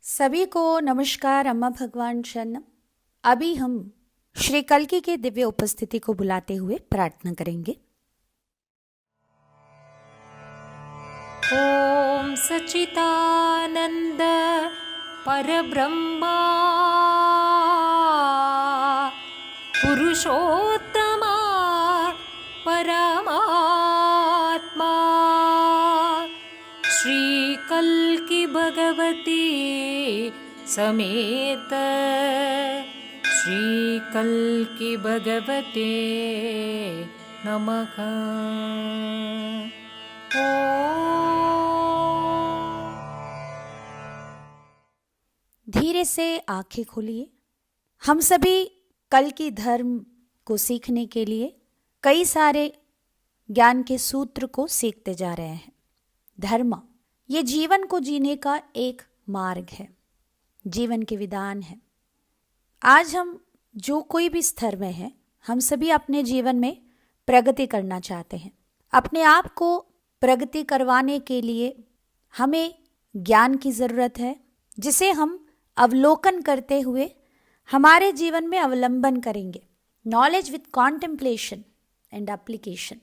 सभी को नमस्कार। अम्मा भगवान शरण। अभी हम श्री कल्की के दिव्य उपस्थिति को बुलाते हुए प्रार्थना करेंगे। ओम सच्चिदानंद परब्रह्मा पुरुषोत्तमा परमात्मा श्री कल्की भगवती समेत श्री कल्की भगवते नमः। धीरे से आंखें खोलिए। हम सभी कल की धर्म को सीखने के लिए कई सारे ज्ञान के सूत्र को सीखते जा रहे हैं। धर्म ये जीवन को जीने का एक मार्ग है, जीवन के विधान है। आज हम जो कोई भी स्तर में हैं, हम सभी अपने जीवन में प्रगति करना चाहते हैं। अपने आप को प्रगति करवाने के लिए हमें ज्ञान की ज़रूरत है, जिसे हम अवलोकन करते हुए हमारे जीवन में अवलंबन करेंगे। Knowledge with contemplation and application,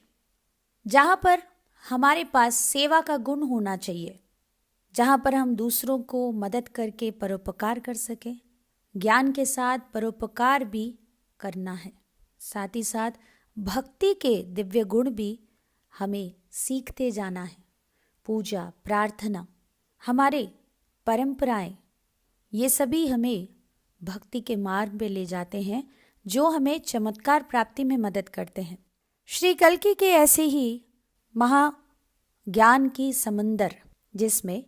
जहाँ पर हमारे पास सेवा का गुण होना चाहिए, जहाँ पर हम दूसरों को मदद करके परोपकार कर सकें। ज्ञान के साथ परोपकार भी करना है, साथ ही साथ भक्ति के दिव्य गुण भी हमें सीखते जाना है। पूजा, प्रार्थना, हमारे परंपराएं, ये सभी हमें भक्ति के मार्ग में ले जाते हैं, जो हमें चमत्कार प्राप्ति में मदद करते हैं। श्री कल्की के ऐसे ही महा ज्ञान की समंदर, जिसमें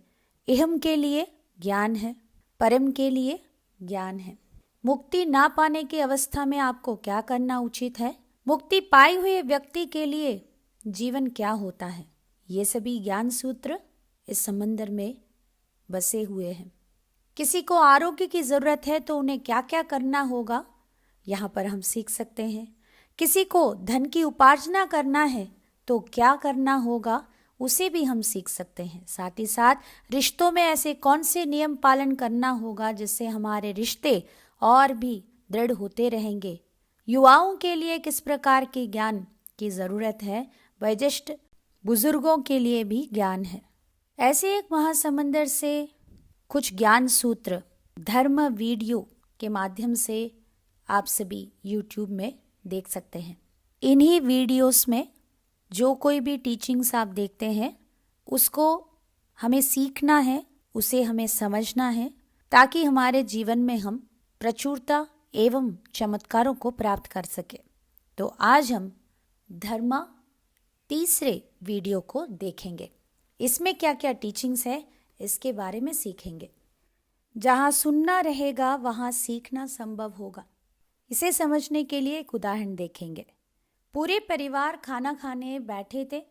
इहम के लिए ज्ञान है, परम के लिए ज्ञान है। मुक्ति ना पाने की अवस्था में आपको क्या करना उचित है, मुक्ति पाए हुए व्यक्ति के लिए जीवन क्या होता है, ये सभी ज्ञान सूत्र इस समंदर में बसे हुए हैं। किसी को आरोग्य की ज़रूरत है तो उन्हें क्या क्या करना होगा, यहाँ पर हम सीख सकते हैं। किसी को धन की उपार्जना करना है तो क्या करना होगा, उसे भी हम सीख सकते हैं। साथ ही साथ रिश्तों में ऐसे कौन से नियम पालन करना होगा जिससे हमारे रिश्ते और भी दृढ़ होते रहेंगे। युवाओं के लिए किस प्रकार के ज्ञान की ज़रूरत है, वयोज्येष्ठ बुजुर्गों के लिए भी ज्ञान है। ऐसे एक महासमंदर से कुछ ज्ञान सूत्र धर्म वीडियो के माध्यम से आप सभी YouTube में देख सकते हैं। इन्हीं वीडियोस में जो कोई भी टीचिंग्स आप देखते हैं, उसको हमें सीखना है, उसे हमें समझना है, ताकि हमारे जीवन में हम प्रचुरता एवं चमत्कारों को प्राप्त कर सके। तो आज हम धर्म तीसरे वीडियो को देखेंगे। इसमें क्या क्या टीचिंग्स है, इसके बारे में सीखेंगे। जहाँ सुनना रहेगा वहाँ सीखना संभव होगा। इसे समझने के लिए एक उदाहरण देखेंगे। पूरे परिवार खाना खाने बैठे थे।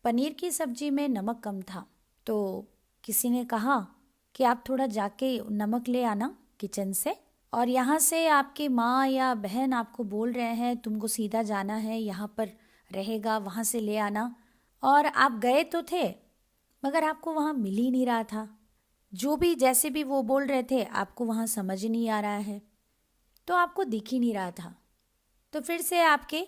पनीर की सब्जी में नमक कम था, तो किसी ने कहा कि आप थोड़ा जाके नमक ले आना किचन से, और यहाँ से आपकी माँ या बहन आपको बोल रहे हैं तुमको सीधा जाना है, यहाँ पर रहेगा, वहाँ से ले आना। और आप गए तो थे, मगर आपको वहाँ मिल ही नहीं रहा था। जो भी जैसे भी वो बोल रहे थे, आपको वहाँ समझ ही नहीं आ रहा है, तो आपको दिख ही नहीं रहा था। तो फिर से आपके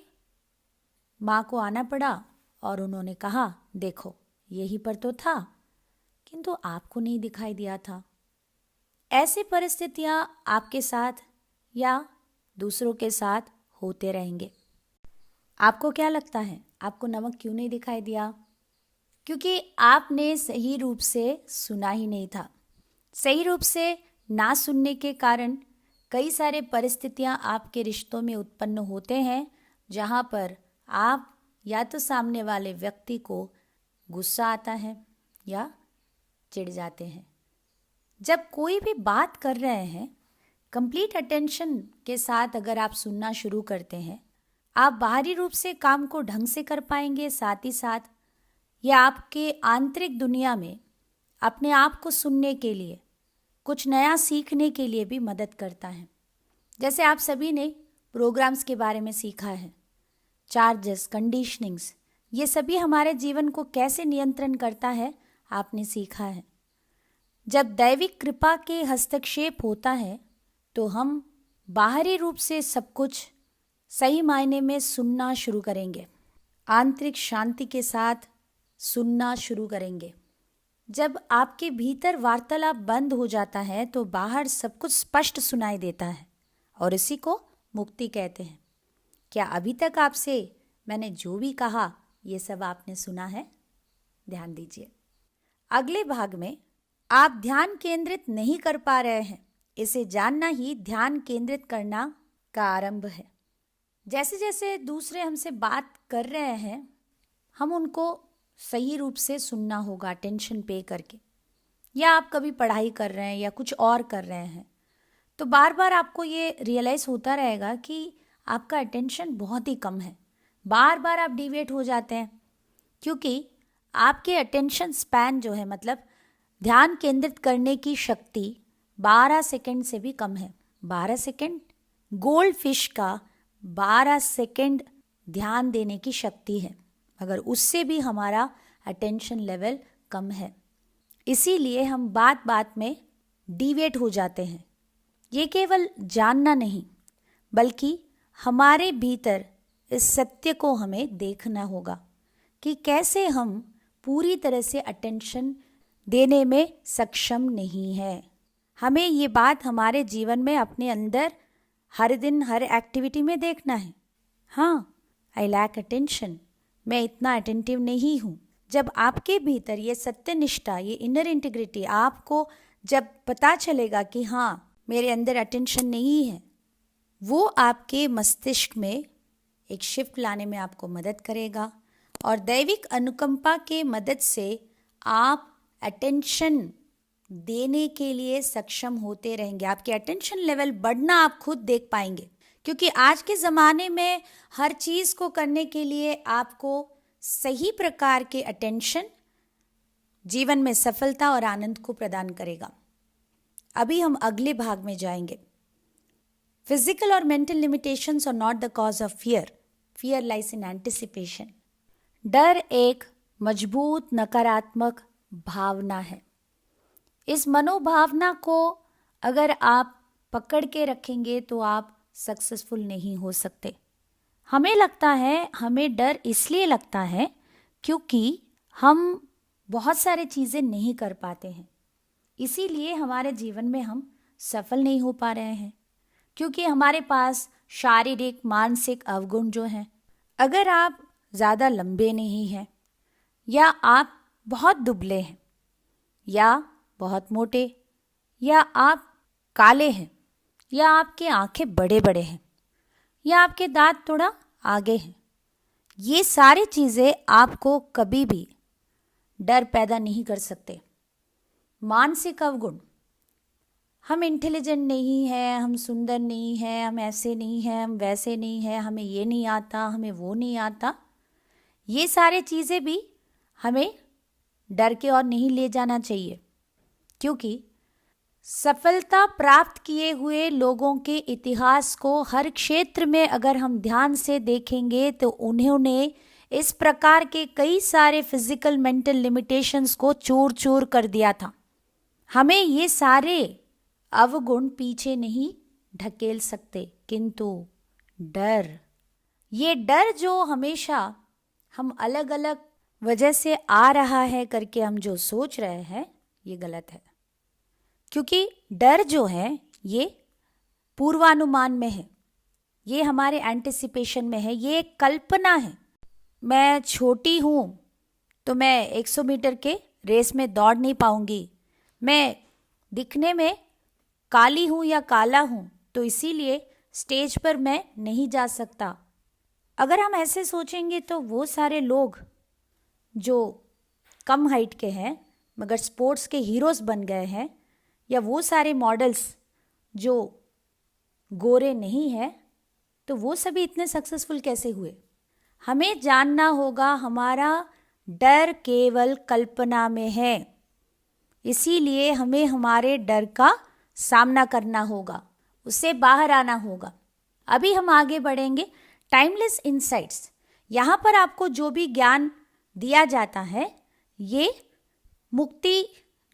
माँ को आना पड़ा और उन्होंने कहा देखो यहीं पर तो था, किंतु आपको नहीं दिखाई दिया था। ऐसी परिस्थितियाँ आपके साथ या दूसरों के साथ होते रहेंगे। आपको क्या लगता है, आपको नमक क्यों नहीं दिखाई दिया? क्योंकि आपने सही रूप से सुना ही नहीं था। सही रूप से ना सुनने के कारण कई सारे परिस्थितियाँ आपके रिश्तों में उत्पन्न होते हैं, जहाँ पर आप या तो सामने वाले व्यक्ति को गुस्सा आता है या चिढ़ जाते हैं। जब कोई भी बात कर रहे हैं, कंप्लीट अटेंशन के साथ अगर आप सुनना शुरू करते हैं, आप बाहरी रूप से काम को ढंग से कर पाएंगे। साथ ही साथ यह आपके आंतरिक दुनिया में अपने आप को सुनने के लिए, कुछ नया सीखने के लिए भी मदद करता है। जैसे आप सभी ने प्रोग्राम्स के बारे में सीखा है, चार्जेस, कंडीशनिंग्स, ये सभी हमारे जीवन को कैसे नियंत्रण करता है आपने सीखा है। जब दैविक कृपा के हस्तक्षेप होता है तो हम बाहरी रूप से सब कुछ सही मायने में सुनना शुरू करेंगे, आंतरिक शांति के साथ सुनना शुरू करेंगे। जब आपके भीतर वार्तालाप बंद हो जाता है तो बाहर सब कुछ स्पष्ट सुनाई देता है और इसी को मुक्ति कहते हैं। क्या अभी तक आपसे मैंने जो भी कहा ये सब आपने सुना है? ध्यान दीजिए। अगले भाग में आप ध्यान केंद्रित नहीं कर पा रहे हैं, इसे जानना ही ध्यान केंद्रित करना का आरंभ है। जैसे जैसे दूसरे हमसे बात कर रहे हैं हम उनको सही रूप से सुनना होगा, अटेंशन पे करके। या आप कभी पढ़ाई कर रहे हैं या कुछ और कर रहे हैं तो बार बार आपको ये रियलाइज़ होता रहेगा कि आपका अटेंशन बहुत ही कम है। बार बार आप डिविएट हो जाते हैं क्योंकि आपके अटेंशन स्पैन जो है, मतलब ध्यान केंद्रित करने की शक्ति 12 सेकंड से भी कम है। 12 सेकंड गोल्ड फिश का 12 सेकंड ध्यान देने की शक्ति है, मगर उससे भी हमारा अटेंशन लेवल कम है। इसीलिए हम बात बात में डिविएट हो जाते हैं। ये केवल जानना नहीं बल्कि हमारे भीतर इस सत्य को हमें देखना होगा कि कैसे हम पूरी तरह से अटेंशन देने में सक्षम नहीं है। हमें ये बात हमारे जीवन में अपने अंदर हर दिन हर एक्टिविटी में देखना है। हाँ, आई लैक अटेंशन, मैं इतना अटेंटिव नहीं हूँ। जब आपके भीतर ये सत्यनिष्ठा, ये इनर इंटीग्रिटी आपको जब पता चलेगा कि हाँ मेरे अंदर अटेंशन नहीं है, वो आपके मस्तिष्क में एक शिफ्ट लाने में आपको मदद करेगा और दैविक अनुकंपा के मदद से आप अटेंशन देने के लिए सक्षम होते रहेंगे। आपके अटेंशन लेवल बढ़ना आप खुद देख पाएंगे, क्योंकि आज के ज़माने में हर चीज़ को करने के लिए आपको सही प्रकार के अटेंशन जीवन में सफलता और आनंद को प्रदान करेगा। अभी हम अगले भाग में जाएंगे। फिजिकल और mental limitations are not the cause of fear, fear lies in anticipation. डर एक मजबूत नकारात्मक भावना है। इस मनोभावना को अगर आप पकड़ के रखेंगे तो आप सक्सेसफुल नहीं हो सकते। हमें लगता है, हमें डर इसलिए लगता है क्योंकि हम बहुत सारी चीज़ें नहीं कर पाते हैं, इसीलिए हमारे जीवन में हम सफल नहीं हो पा रहे हैं, क्योंकि हमारे पास शारीरिक मानसिक अवगुण जो हैं। अगर आप ज़्यादा लंबे नहीं हैं या आप बहुत दुबले हैं या बहुत मोटे या आप काले हैं या आपके आंखें बड़े बड़े हैं या आपके दांत थोड़ा आगे हैं, ये सारी चीज़ें आपको कभी भी डर पैदा नहीं कर सकते। मानसिक अवगुण, हम इंटेलिजेंट नहीं हैं, हम सुंदर नहीं हैं, हम ऐसे नहीं हैं, हम वैसे नहीं हैं, हमें ये नहीं आता, हमें वो नहीं आता, ये सारे चीज़ें भी हमें डर के और नहीं ले जाना चाहिए, क्योंकि सफलता प्राप्त किए हुए लोगों के इतिहास को हर क्षेत्र में अगर हम ध्यान से देखेंगे तो उन्होंने इस प्रकार के कई सारे फिजिकल मेंटल लिमिटेशंस को चूर चूर कर दिया था। हमें ये सारे अवगुण पीछे नहीं ढकेल सकते, किंतु डर, ये डर जो हमेशा हम अलग अलग वजह से आ रहा है करके हम जो सोच रहे हैं ये गलत है, क्योंकि डर जो है ये पूर्वानुमान में है, ये हमारे एंटिसिपेशन में है, ये एक कल्पना है। मैं छोटी हूँ तो मैं 100 मीटर के रेस में दौड़ नहीं पाऊंगी, मैं दिखने में काली हूँ या काला हूँ तो इसीलिए स्टेज पर मैं नहीं जा सकता। अगर हम ऐसे सोचेंगे तो वो सारे लोग जो कम हाइट के हैं मगर स्पोर्ट्स के हीरोज़ बन गए हैं, या वो सारे मॉडल्स जो गोरे नहीं हैं, तो वो सभी इतने सक्सेसफुल कैसे हुए? हमें जानना होगा हमारा डर केवल कल्पना में है, इसीलिए हमें हमारे डर का सामना करना होगा, उससे बाहर आना होगा। अभी हम आगे बढ़ेंगे। टाइमलेस इनसाइट्स, यहाँ पर आपको जो भी ज्ञान दिया जाता है ये मुक्ति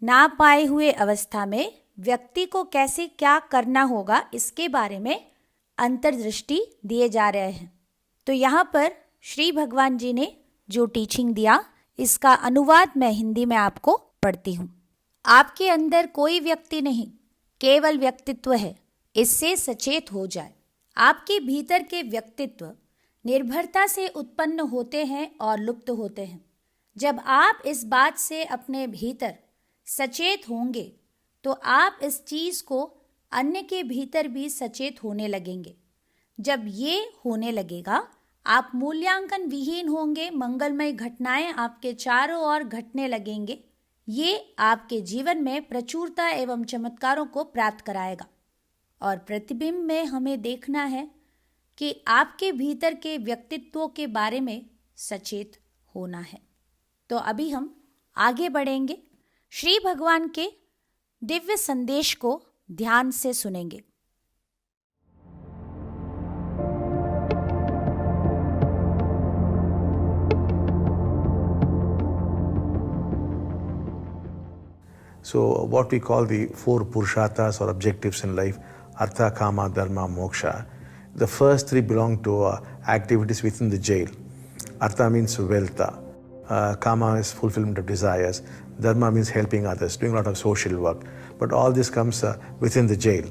ना पाए हुए अवस्था में व्यक्ति को कैसे क्या करना होगा इसके बारे में अंतर्दृष्टि दिए जा रहे हैं। तो यहाँ पर श्री भगवान जी ने जो टीचिंग दिया इसका अनुवाद मैं हिंदी में आपको पढ़ती हूँ। आपके अंदर कोई व्यक्ति नहीं, केवल व्यक्तित्व है, इससे सचेत हो जाए। आपके भीतर के व्यक्तित्व निर्भरता से उत्पन्न होते हैं और लुप्त होते हैं। जब आप इस बात से अपने भीतर सचेत होंगे तो आप इस चीज को अन्य के भीतर भी सचेत होने लगेंगे। जब ये होने लगेगा आप मूल्यांकन विहीन होंगे, मंगलमय घटनाएं आपके चारों ओर घटने लगेंगे। ये आपके जीवन में प्रचुरता एवं चमत्कारों को प्राप्त कराएगा। और प्रतिबिंब में हमें देखना है कि आपके भीतर के व्यक्तित्वों के बारे में सचेत होना है। तो अभी हम आगे बढ़ेंगे, श्री भगवान के दिव्य संदेश को ध्यान से सुनेंगे। So what we call the four purusharthas or objectives in life, artha, kama, dharma, moksha, the first three belong to activities within the jail. Artha means wealth, kama is fulfillment of desires, dharma means helping others, doing a lot of social work. But all this comes within the jail.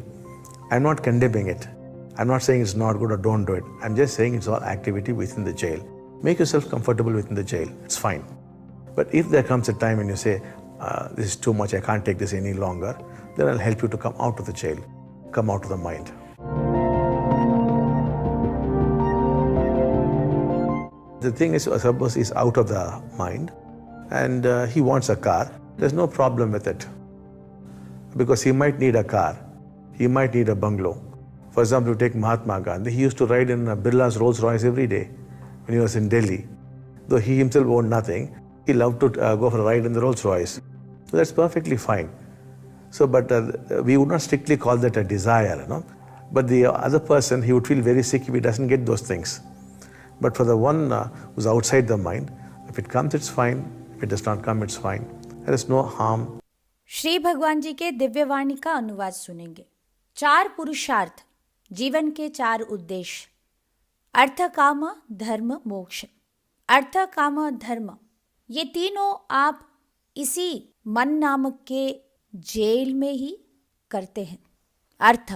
I'm not condemning it. I'm not saying it's not good or don't do it. I'm just saying it's all activity within the jail. Make yourself comfortable within the jail. It's fine. But if there comes a time when you say, this is too much, I can't take this any longer, then I'll help you to come out of the jail, come out of the mind. The thing is, suppose he's out of the mind and he wants a car, there's no problem with it. Because he might need a car, he might need a bungalow. For example, you take Mahatma Gandhi, he used to ride in Birla's Rolls Royce every day when he was in Delhi. Though he himself owned nothing, he loved to go for a ride in the Rolls Royce. So that's perfectly fine. So, but we would not strictly call that a desire, you know. But the other person, he would feel very sick if he doesn't get those things. But for the one who's outside the mind, if it comes, it's fine. If it does not come, it's fine. There is no harm. Shri भगवान जी के दिव्यवाणी का अनुवाद सुनेंगे। 4 पुरुषार्थ, जीवन के 4 उद्देश्य, अर्थ, काम, धर्म, मोक्ष। अर्थ, काम, धर्म, ये तीनों आप इसी मन नामक के जेल में ही करते हैं। अर्थ,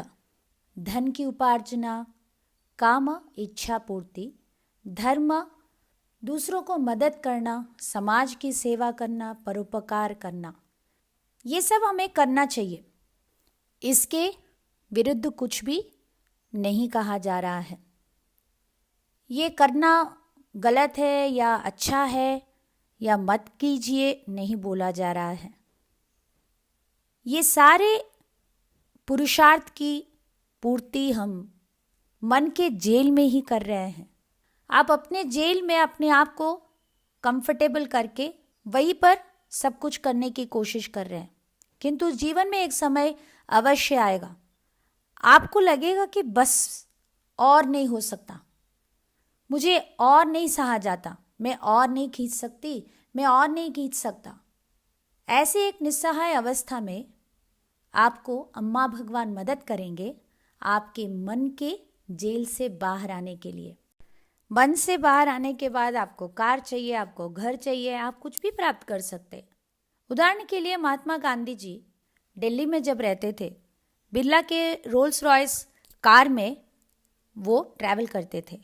धन की उपार्जना, काम, इच्छा पूर्ति, धर्म, दूसरों को मदद करना, समाज की सेवा करना, परोपकार करना, ये सब हमें करना चाहिए। इसके विरुद्ध कुछ भी नहीं कहा जा रहा है। ये करना गलत है या अच्छा है या मत कीजिए नहीं बोला जा रहा है। ये सारे पुरुषार्थ की पूर्ति हम मन के जेल में ही कर रहे हैं। आप अपने जेल में अपने आप को कंफर्टेबल करके वहीं पर सब कुछ करने की कोशिश कर रहे हैं, किंतु जीवन में एक समय अवश्य आएगा, आपको लगेगा कि बस और नहीं हो सकता, मुझे और नहीं सहा जाता, मैं और नहीं खींच सकती, मैं और नहीं खींच सकता। ऐसे एक निस्सहाय अवस्था में आपको अम्मा भगवान मदद करेंगे आपके मन के जेल से बाहर आने के लिए। मन से बाहर आने के बाद आपको कार चाहिए, आपको घर चाहिए, आप कुछ भी प्राप्त कर सकते। उदाहरण के लिए महात्मा गांधी जी दिल्ली में जब रहते थे, बिरला के रोल्स रॉयस कार में वो ट्रैवल करते थे।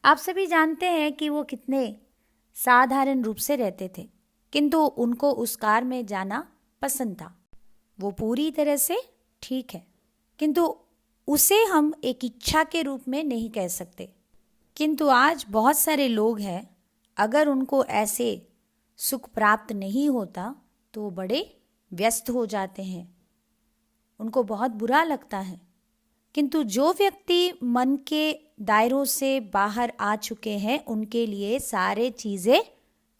आप सभी जानते हैं कि वो कितने साधारण रूप से रहते थे, किंतु उनको उस कार में जाना पसंद था। वो पूरी तरह से ठीक है, किंतु उसे हम एक इच्छा के रूप में नहीं कह सकते। किंतु आज बहुत सारे लोग हैं, अगर उनको ऐसे सुख प्राप्त नहीं होता तो वो बड़े व्यस्त हो जाते हैं, उनको बहुत बुरा लगता है। किंतु जो व्यक्ति मन के दायरों से बाहर आ चुके हैं, उनके लिए सारे चीज़ें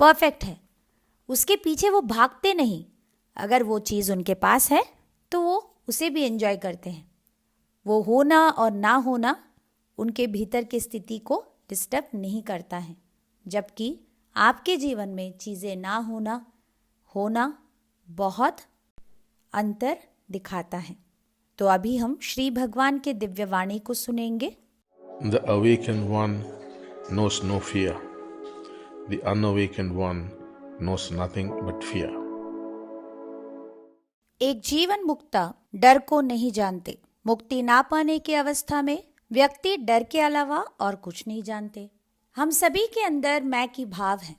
परफेक्ट है, उसके पीछे वो भागते नहीं। अगर वो चीज़ उनके पास है तो वो उसे भी एंजॉय करते हैं। वो होना और ना होना उनके भीतर की स्थिति को डिस्टर्ब नहीं करता है, जबकि आपके जीवन में चीज़ें ना होना, होना बहुत अंतर दिखाता है। तो अभी हम श्री भगवान के दिव्य वाणी को सुनेंगे। The awakened one knows no fear. The unawakened one knows nothing but fear. एक जीवन मुक्ता डर को नहीं जानते। मुक्ति ना पाने की अवस्था में व्यक्ति डर के अलावा और कुछ नहीं जानते। हम सभी के अंदर मैं की भाव है,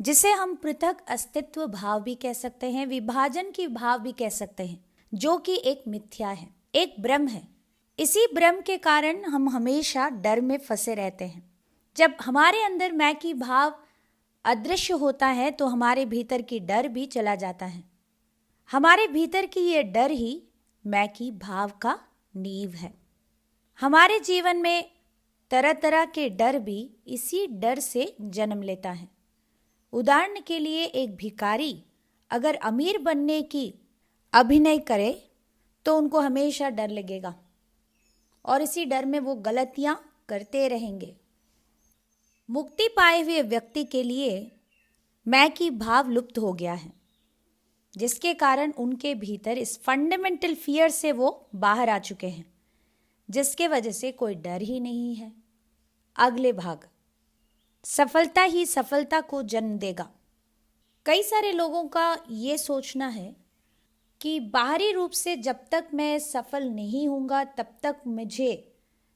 जिसे हम पृथक अस्तित्व भाव भी कह सकते हैं, विभाजन की भाव भी कह सकते हैं, जो कि एक मिथ्या है, एक भ्रम है। इसी भ्रम के कारण हम हमेशा डर में फंसे रहते हैं। जब हमारे अंदर मैं की भाव अदृश्य होता है तो हमारे भीतर की डर भी चला जाता है। हमारे भीतर की ये डर ही मैं की भाव का नींव है। हमारे जीवन में तरह तरह के डर भी इसी डर से जन्म लेता है। उदाहरण के लिए एक भिखारी अगर अमीर बनने की अभिनय करे तो उनको हमेशा डर लगेगा और इसी डर में वो गलतियां करते रहेंगे। मुक्ति पाए हुए व्यक्ति के लिए मैं की भाव लुप्त हो गया है, जिसके कारण उनके भीतर इस फंडामेंटल फियर से वो बाहर आ चुके हैं, जिसके वजह से कोई डर ही नहीं है। अगले भाग, सफलता ही सफलता को जन्म देगा। कई सारे लोगों का ये सोचना है कि बाहरी रूप से जब तक मैं सफल नहीं होऊंगा तब तक मुझे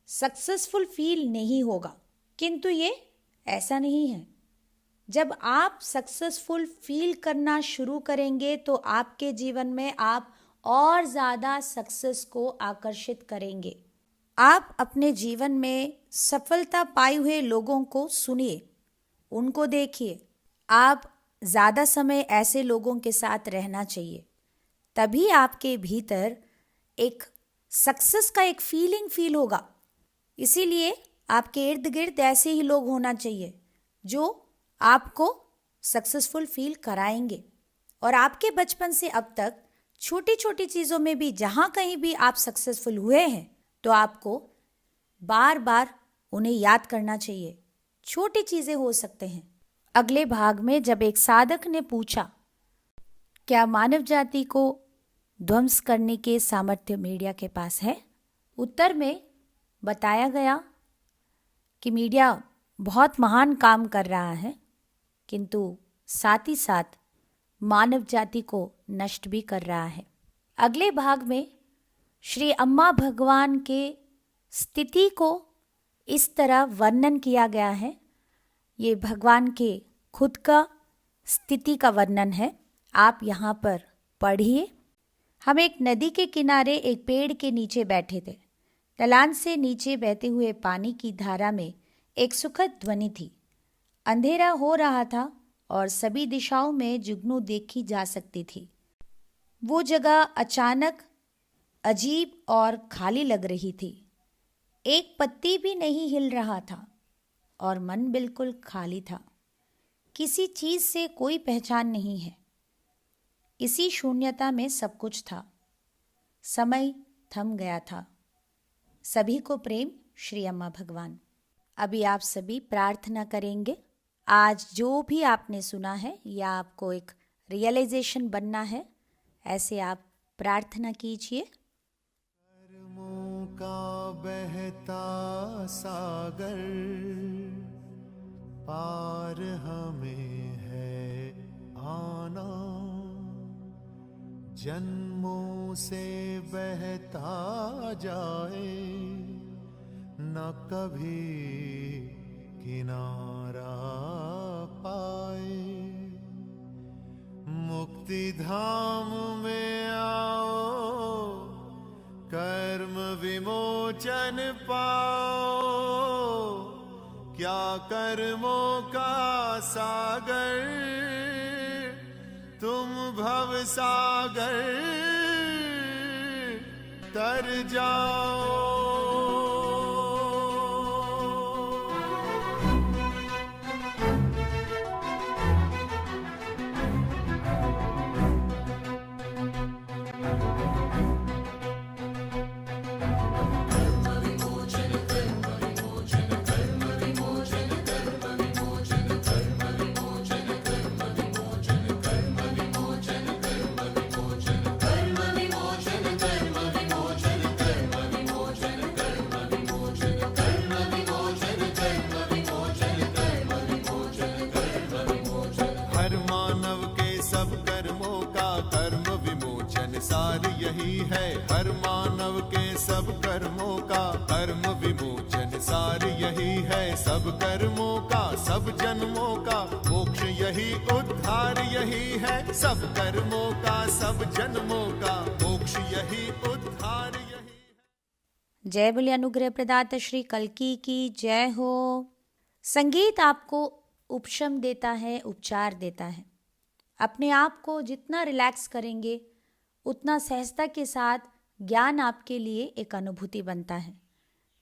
सक्सेसफुल फील नहीं होगा, किंतु ये ऐसा नहीं है। जब आप सक्सेसफुल फील करना शुरू करेंगे तो आपके जीवन में आप और ज़्यादा सक्सेस को आकर्षित करेंगे। आप अपने जीवन में सफलता पाए हुए लोगों को सुनिए, उनको देखिए। आप ज़्यादा समय ऐसे लोगों के साथ रहना चाहिए, तभी आपके भीतर एक सक्सेस का एक फील होगा। इसीलिए आपके इर्द गिर्द ऐसे ही लोग होना चाहिए जो आपको सक्सेसफुल फील कराएंगे। और आपके बचपन से अब तक छोटी छोटी चीज़ों में भी जहाँ कहीं भी आप सक्सेसफुल हुए हैं तो आपको बार बार उन्हें याद करना चाहिए। छोटी चीज़ें हो सकते हैं। अगले भाग में जब एक साधक ने पूछा, क्या मानव जाति को ध्वंस करने के सामर्थ्य मीडिया के पास है? उत्तर में बताया गया कि मीडिया बहुत महान काम कर रहा है, किंतु साथ ही साथ मानव जाति को नष्ट भी कर रहा है। अगले भाग में श्री अम्मा भगवान के स्थिति को इस तरह वर्णन किया गया है। ये भगवान के खुद का स्थिति का वर्णन है। आप यहाँ पर पढ़िए। हम एक नदी के किनारे एक पेड़ के नीचे बैठे थे। ढलान से नीचे बहते हुए पानी की धारा में एक सुखद ध्वनि थी। अंधेरा हो रहा था और सभी दिशाओं में जुगनू देखी जा सकती थी। वो जगह अचानक अजीब और खाली लग रही थी। एक पत्ती भी नहीं हिल रहा था और मन बिल्कुल खाली था। किसी चीज़ से कोई पहचान नहीं है। इसी शून्यता में सब कुछ था। समय थम गया था। सभी को प्रेम, श्री अम्मा भगवान। अभी आप सभी प्रार्थना करेंगे। आज जो भी आपने सुना है या आपको एक रियलाइजेशन बनना है, ऐसे आप प्रार्थना कीजिए। कर्मों का बहता सागर पार हमें है आना, जन्मों से बहता जाए न कभी किनारा पाए। मुक्ति धाम में आओ, कर्म विमोचन पाओ। क्या कर्मों का सागर, तुम भव सागर तर जाओ। यही है हर मानव के सब कर्मों का कर्म विमोचन सार यही है सब कर्मों का सब जन्मों का मोक्ष यही उद्धार यही है सब कर्मों का सब जन्मों का मोक्ष यही उद्धार यही है। जय बोले अनुग्रह प्रदाता श्री कल्की की जय हो। संगीत आपको उपशम देता है, उपचार देता है। अपने आप को जितना रिलैक्स करेंगे उतना सहजता के साथ ज्ञान आपके लिए एक अनुभूति बनता है।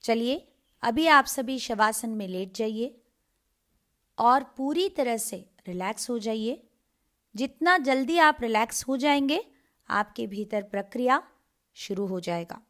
चलिए अभी आप सभी शवासन में लेट जाइए और पूरी तरह से रिलैक्स हो जाइए। जितना जल्दी आप रिलैक्स हो जाएंगे आपके भीतर प्रक्रिया शुरू हो जाएगा।